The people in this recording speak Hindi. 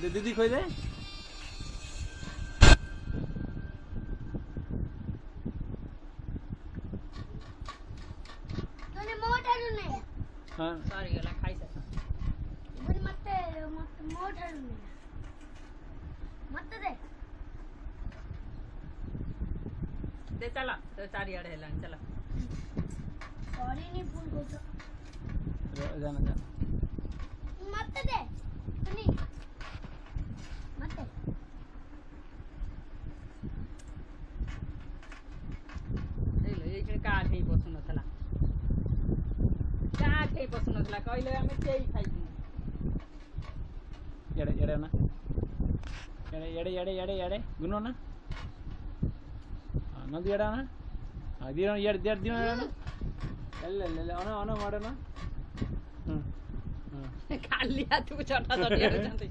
दे दीदी खोई दे तूने मोटर नहीं हां सॉरी गला खाई से बड़ी मत मोटर नहीं मत दे चला तो चारी अड़े हेलान चला सॉरी नहीं भूल गो तो जाना जाना मत दे सुनी मत दे एलो एखिन काठै बस्नुथला काठै बस्नुथला कहिले हामी त्यही खाइदिनु ಎಡೆ ಎಡೆನ ಎಡೆ ಎಡೆ ಎಡೆ ಎಡೆ ಎಡೆ ಗುನ್ನೋನ ನಂದು ಎಡನ ಅದಿನ ಎಡೆ ಎಡೆ ದಿನ ಎಡನ ಎಲ್ಲ ಎಲ್ಲ ಎಲ್ಲ ಅವನ ಅವನ ಮಾಡೋಣ खाली हातको चट्टा चट्टी